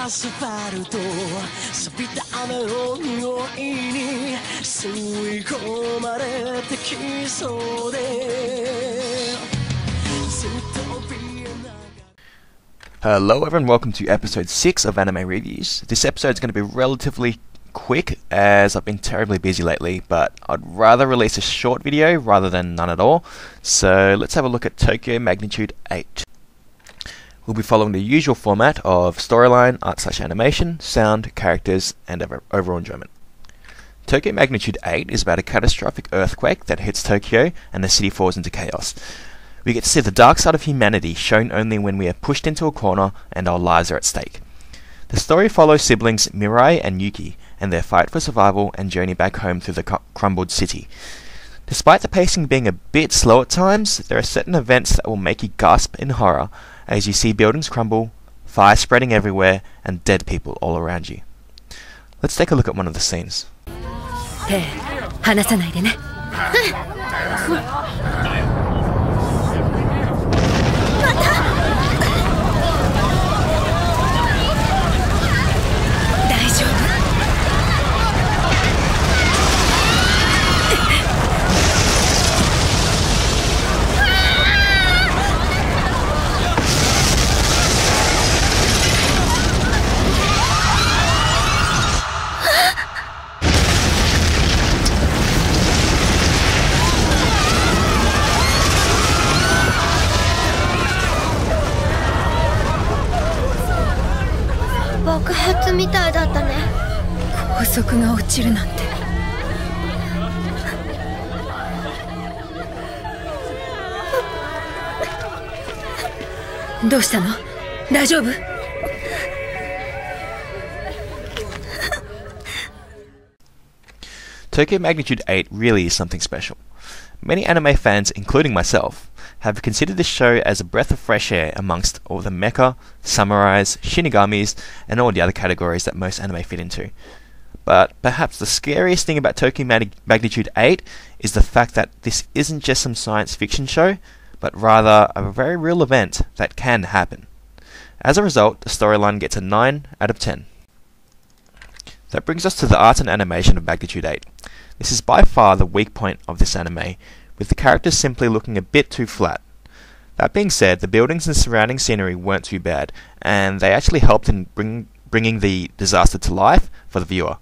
スファルト錆びた雨の匂いに吸い込まれてきそうでずっと見えない Hello everyone, welcome to episode 6 of Anime Reviews. This episode is going to be relatively quick as I've been terribly busy lately, but I'd rather release a short video rather than none at all. So let's have a look at Tokyo Magnitude 8. We'll be following the usual format of storyline, art/animation, sound, characters, and overall enjoyment. Tokyo Magnitude 8 is about a catastrophic earthquake that hits Tokyo and the city falls into chaos. We get to see the dark side of humanity shown only when we are pushed into a corner and our lives are at stake. The story follows siblings Mirai and Yuki and their fight for survival and journey back home through the crumbled city. Despite the pacing being a bit slow at times, there are certain events that will make you gasp in horror as you see buildings crumble, fire spreading everywhere, and dead people all around you. Let's take a look at one of the scenes. Hey, 話さないでね。爆発みたいだったね。高速が落ちるなんて。どうしたの？大丈夫？Tokyo Magnitude 8 really is something special. Many anime fans, including myself, have considered this show as a breath of fresh air amongst all the mecha, samurais, shinigamis, and all the other categories that most anime fit into. But perhaps the scariest thing about Tokyo Magnitude 8 is the fact that this isn't just some science fiction show, but rather a very real event that can happen. As a result, the storyline gets a 9 out of 10. That brings us to the art and animation of Magnitude 8. This is by far the weak point of this anime, with the characters simply looking a bit too flat. That being said, the buildings and surrounding scenery weren't too bad, and they actually helped in bringing the disaster to life for the viewer.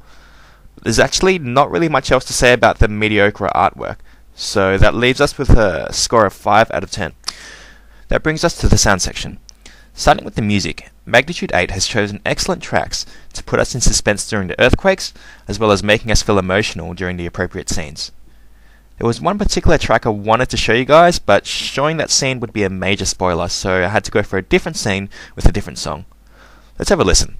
There's actually not really much else to say about the mediocre artwork, so that leaves us with a score of 5 out of 10. That brings us to the sound section. Starting with the music, Magnitude 8 has chosen excellent tracks to put us in suspense during the earthquakes, as well as making us feel emotional during the appropriate scenes. There was one particular track I wanted to show you guys, but showing that scene would be a major spoiler, so I had to go for a different scene with a different song. Let's have a listen.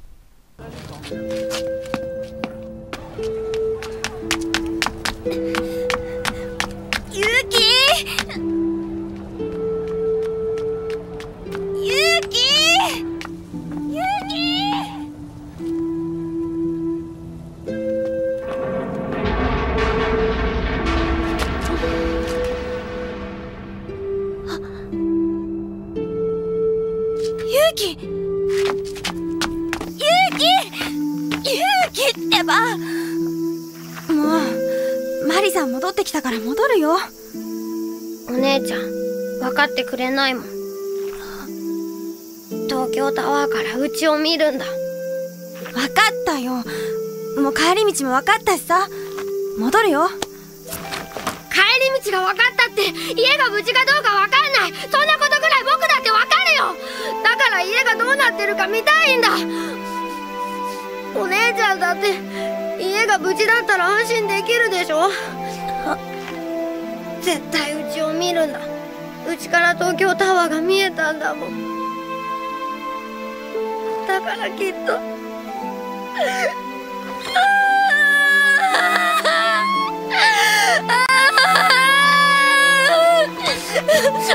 ってば。もうマリさん戻ってきたから戻るよ。お姉ちゃん分かってくれないもん。東京タワーからうちを見るんだ。分かったよ。もう帰り道も分かったしさ。戻るよ。帰り道が分かったって家が無事かどうか分かんない。そんなことぐらい僕だって分かるよ。だから家がどうなってるか見たいんだ。お姉ちゃんだって家が無事だったら安心できるでしょ。絶対うちを見るんだ。うちから東京タワーが見えたんだもん。だからきっと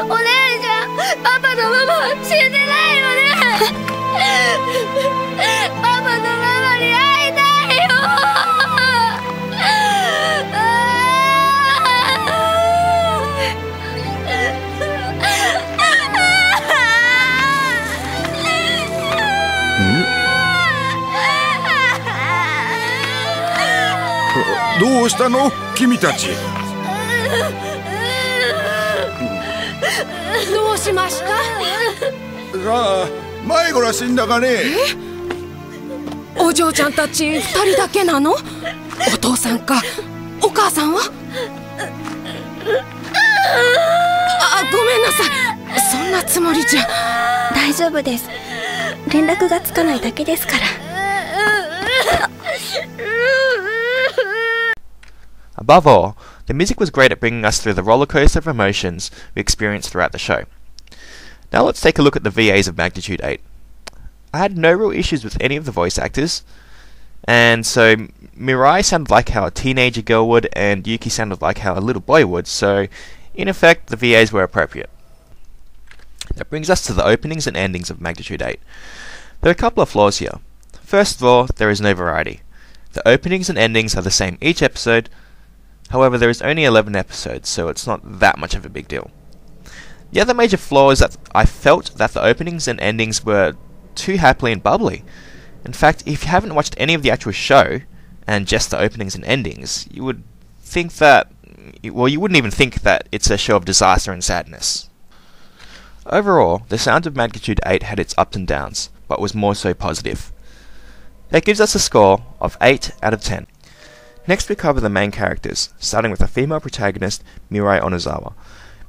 お姉ちゃん、パパとママは死んでないよね。パパとママに会いたいよ。どうしたの君たち。どうしました？ああ、迷子ら死んだかね。お嬢ちゃんたち2人だけなの？お父さんかお母さんは？ごめんなさい、そんなつもりじゃ。大丈夫です。連絡がつかないだけですから。Above all, the music was great at bringing us through the roller coaster of emotions we experienced throughout the show. Now let's take a look at the VAs of Magnitude 8. I had no real issues with any of the voice actors, and so Mirai sounded like how a teenager girl would, and Yuki sounded like how a little boy would, so in effect the VAs were appropriate. That brings us to the openings and endings of Magnitude 8. There are a couple of flaws here. First of all, there is no variety. The openings and endings are the same each episode. However, there is only 11 episodes, so it's not that much of a big deal. The other major flaw is that I felt that the openings and endings were too happily and bubbly. In fact, if you haven't watched any of the actual show, and just the openings and endings, you would think that, well, you wouldn't even think that it's a show of disaster and sadness. Overall, the Sound of Magnitude 8 had its ups and downs, but was more so positive. That gives us a score of 8 out of 10. Next we cover the main characters, starting with the female protagonist, Mirai Onozawa.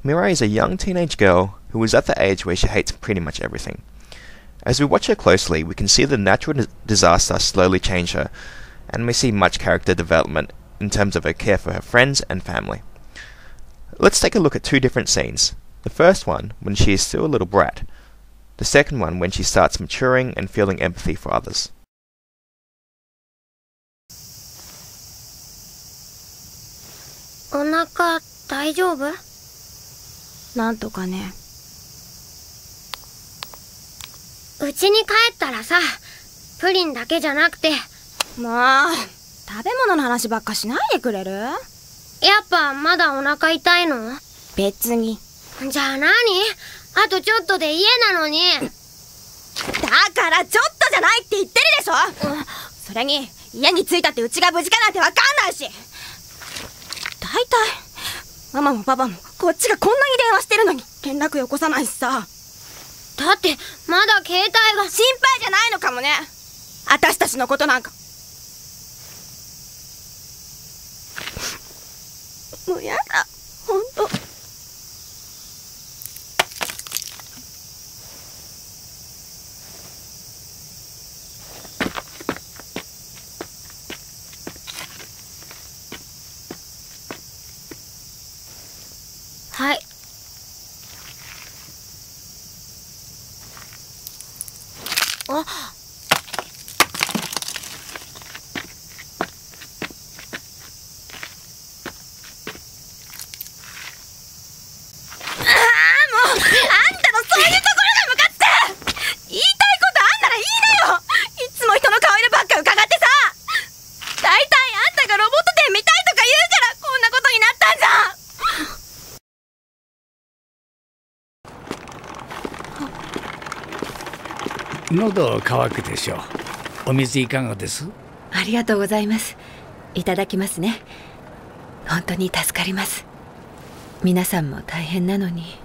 Mirai is a young teenage girl who is at the age where she hates pretty much everything. As we watch her closely, we can see the natural disaster slowly change her, and we see much character development in terms of her care for her friends and family. Let's take a look at two different scenes. The first one, when she is still a little brat. The second one, when she starts maturing and feeling empathy for others. お腹大丈夫？なんとかね。うちに帰ったらさ、プリンだけじゃなくて。もう、食べ物の話ばっかしないでくれる？やっぱまだお腹痛いの？別に。じゃあ何？あとちょっとで家なのに。だからちょっとじゃないって言ってるでしょ。それに家に着いたってうちが無事かなんてわかんないし。だいたいママもパパもこっちがこんなに電話してるのに連絡よこさないしさ。だってまだ携帯が。心配じゃないのかもね、私たちのことなんか。もうやだ、ほんと。はい。あ。喉乾くでしょう。お水いかがです？ありがとうございます。いただきますね。本当に助かります。皆さんも大変なのに。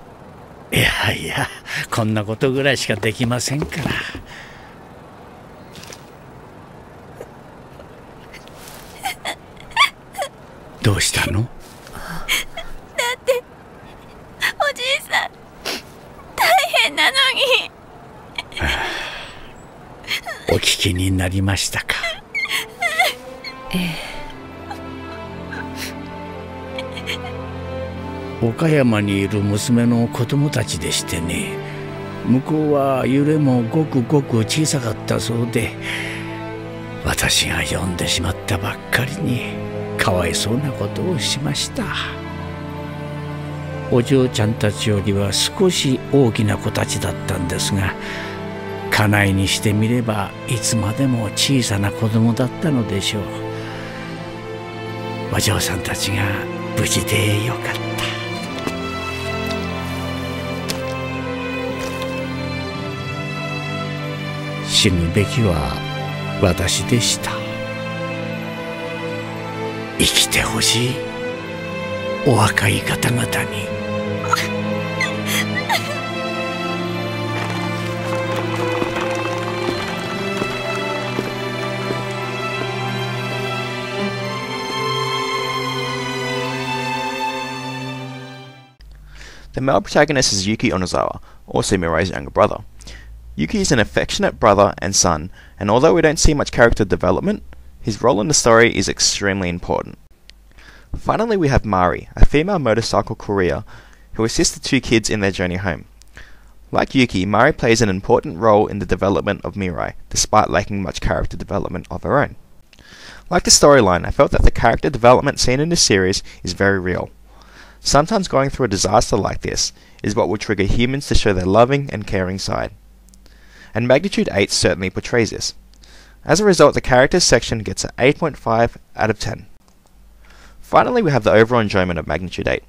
いやいや、こんなことぐらいしかできませんから。どうしたの？だっておじいさん大変なのに。お聞きになりましたか？岡山にいる娘の子供たちでしてね、向こうは揺れもごくごく小さかったそうで、私が呼んでしまったばっかりにかわいそうなことをしました。お嬢ちゃんたちよりは少し大きな子たちだったんですが、家内にしてみればいつまでも小さな子供だったのでしょう。お嬢さんたちが無事でよかった。死ぬべきは私でした。生きてほしい。お若い方々に。The male protagonist is Yuki Onozawa, also Mirai's younger brother. Yuki is an affectionate brother and son, and although we don't see much character development, his role in the story is extremely important. Finally, we have Mari, a female motorcycle courier who assists the two kids in their journey home. Like Yuki, Mari plays an important role in the development of Mirai, despite lacking much character development of her own. Like the storyline, I felt that the character development seen in this series is very real. Sometimes going through a disaster like this is what will trigger humans to show their loving and caring side. And Magnitude 8 certainly portrays this. As a result, the characters section gets an 8.5 out of 10. Finally, we have the overall enjoyment of Magnitude 8.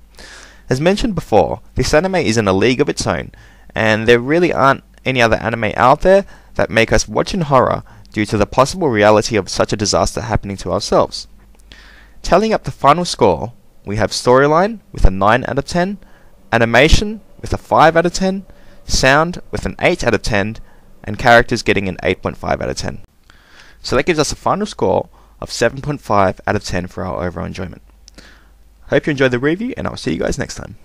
As mentioned before, this anime is in a league of its own, and there really aren't any other anime out there that make us watch in horror due to the possible reality of such a disaster happening to ourselves. Tallying up the final score, we have storyline with a 9 out of 10, animation with a 5 out of 10, sound with an 8 out of 10, and characters getting an 8.5 out of 10. So that gives us a final score of 7.5 out of 10 for our overall enjoyment. Hope you enjoyed the review, and I'll see you guys next time.